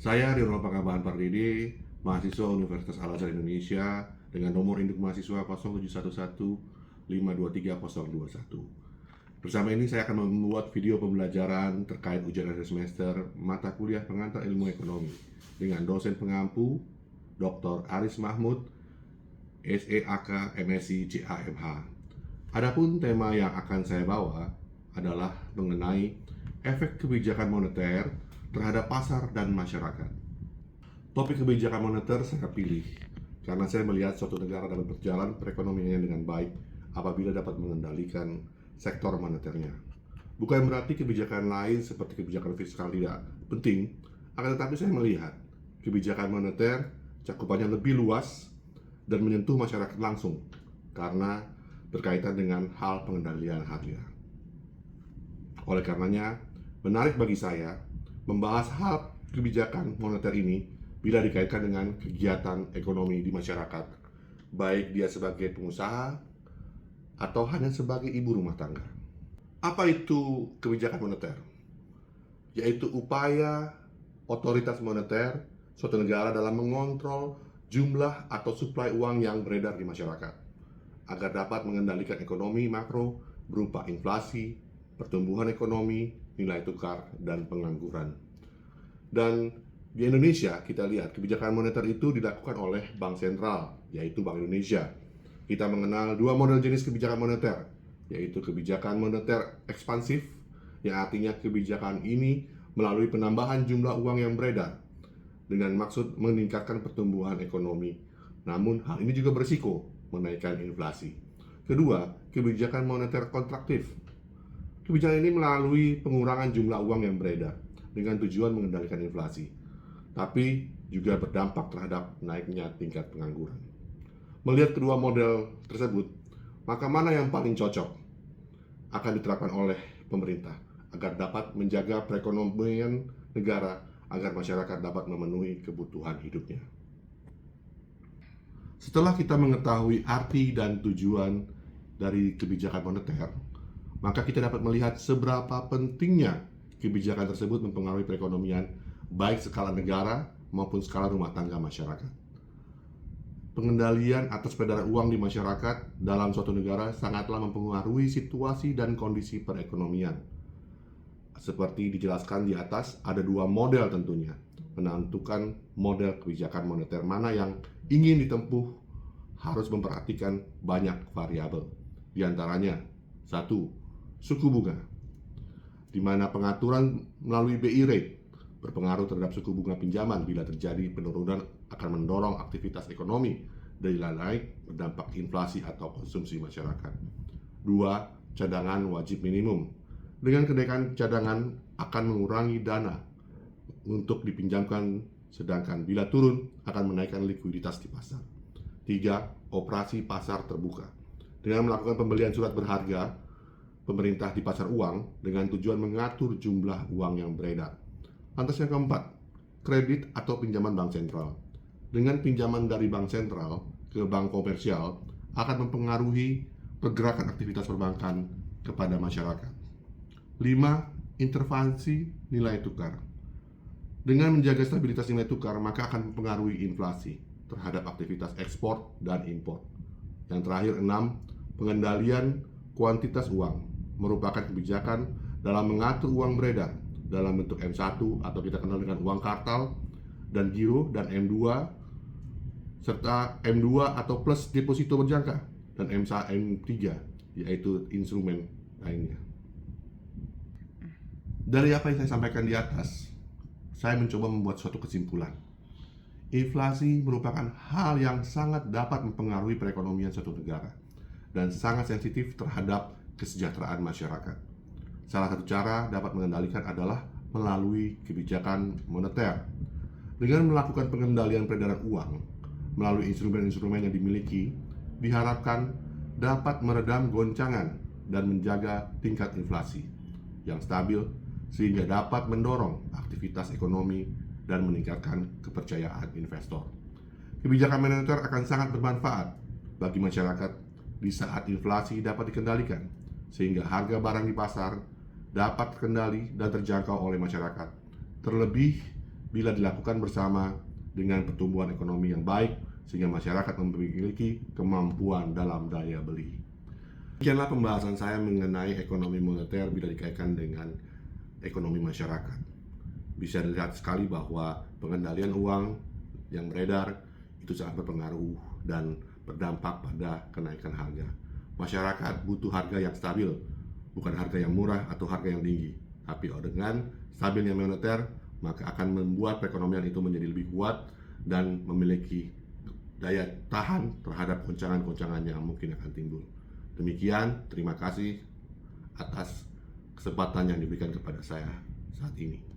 Saya Rinal Panggabahan Pardede, mahasiswa Universitas Al-Azhar Indonesia dengan nomor induk mahasiswa 0711523021. Bersama ini saya akan membuat video pembelajaran terkait ujian akhir semester mata kuliah pengantar ilmu ekonomi dengan dosen pengampu Dr. Aris Mahmud, SEAK MSc CAMH. Adapun tema yang akan saya bawa adalah mengenai efek kebijakan moneter terhadap pasar dan masyarakat. Topik kebijakan moneter saya pilih karena saya melihat suatu negara dapat berjalan perekonomiannya dengan baik apabila dapat mengendalikan sektor moneternya. Bukan berarti kebijakan lain seperti kebijakan fiskal tidak penting, akan tetapi saya melihat kebijakan moneter cakupannya lebih luas dan menyentuh masyarakat langsung karena berkaitan dengan hal pengendalian harga. Oleh karenanya, menarik bagi saya membahas hal kebijakan moneter ini bila dikaitkan dengan kegiatan ekonomi di masyarakat, baik dia sebagai pengusaha atau hanya sebagai ibu rumah tangga. Apa itu kebijakan moneter? Yaitu upaya otoritas moneter suatu negara dalam mengontrol jumlah atau suplai uang yang beredar di masyarakat agar dapat mengendalikan ekonomi makro berupa inflasi, pertumbuhan ekonomi, nilai tukar, dan pengangguran. Dan di Indonesia kita lihat kebijakan moneter itu dilakukan oleh Bank Sentral, yaitu Bank Indonesia. Kita mengenal dua model jenis kebijakan moneter, yaitu kebijakan moneter ekspansif, yang artinya kebijakan ini melalui penambahan jumlah uang yang beredar dengan maksud meningkatkan pertumbuhan ekonomi. Namun hal ini juga berisiko menaikkan inflasi. Kedua, kebijakan moneter kontraktif. Kebijakan ini melalui pengurangan jumlah uang yang beredar dengan tujuan mengendalikan inflasi, tapi juga berdampak terhadap naiknya tingkat pengangguran. Melihat kedua model tersebut, maka mana yang paling cocok akan diterapkan oleh pemerintah agar dapat menjaga perekonomian negara agar masyarakat dapat memenuhi kebutuhan hidupnya. Setelah kita mengetahui arti dan tujuan dari kebijakan moneter, maka kita dapat melihat seberapa pentingnya kebijakan tersebut mempengaruhi perekonomian baik skala negara maupun skala rumah tangga masyarakat. Pengendalian atas peredaran uang di masyarakat dalam suatu negara sangatlah mempengaruhi situasi dan kondisi perekonomian. Seperti dijelaskan di atas, ada dua model tentunya menentukan model kebijakan moneter mana yang ingin ditempuh harus memperhatikan banyak variabel. Di antaranya, satu, suku bunga, di mana pengaturan melalui BI rate berpengaruh terhadap suku bunga pinjaman. Bila terjadi penurunan akan mendorong aktivitas ekonomi, dari naik berdampak inflasi atau konsumsi masyarakat. Dua, cadangan wajib minimum. Dengan kenaikan cadangan akan mengurangi dana untuk dipinjamkan, sedangkan bila turun akan menaikkan likuiditas di pasar. Tiga, operasi pasar terbuka. Dengan melakukan pembelian surat berharga pemerintah di pasar uang dengan tujuan mengatur jumlah uang yang beredar. Lantas yang keempat, kredit atau pinjaman bank sentral. Dengan pinjaman dari bank sentral ke bank komersial akan mempengaruhi pergerakan aktivitas perbankan kepada masyarakat. 5. Intervensi nilai tukar. Dengan menjaga stabilitas nilai tukar, maka akan mempengaruhi inflasi terhadap aktivitas ekspor dan impor. Yang terakhir, 6. Pengendalian kuantitas uang merupakan kebijakan dalam mengatur uang beredar dalam bentuk M1 atau kita kenal dengan uang kartal dan giro, dan M2 serta M2 atau plus deposito berjangka, dan M3 yaitu instrumen lainnya. Dari apa yang saya sampaikan di atas, saya mencoba membuat suatu kesimpulan. Inflasi merupakan hal yang sangat dapat mempengaruhi perekonomian suatu negara dan sangat sensitif terhadap kesejahteraan masyarakat. Salah satu cara dapat mengendalikan adalah melalui kebijakan moneter. Dengan melakukan pengendalian peredaran uang melalui instrumen-instrumen yang dimiliki, diharapkan dapat meredam goncangan dan menjaga tingkat inflasi yang stabil sehingga dapat mendorong aktivitas ekonomi dan meningkatkan kepercayaan investor. Kebijakan moneter akan sangat bermanfaat bagi masyarakat di saat inflasi dapat dikendalikan, sehingga harga barang di pasar dapat terkendali dan terjangkau oleh masyarakat. Terlebih bila dilakukan bersama dengan pertumbuhan ekonomi yang baik sehingga masyarakat memiliki kemampuan dalam daya beli. Demikianlah pembahasan saya mengenai ekonomi moneter bila dikaitkan dengan ekonomi masyarakat. Bisa dilihat sekali bahwa pengendalian uang yang beredar itu sangat berpengaruh dan berdampak pada kenaikan harga. Masyarakat butuh harga yang stabil, bukan harga yang murah atau harga yang tinggi. Tapi dengan stabilnya moneter, maka akan membuat perekonomian itu menjadi lebih kuat dan memiliki daya tahan terhadap goncangan-goncangan yang mungkin akan timbul. Demikian, terima kasih atas kesempatan yang diberikan kepada saya saat ini.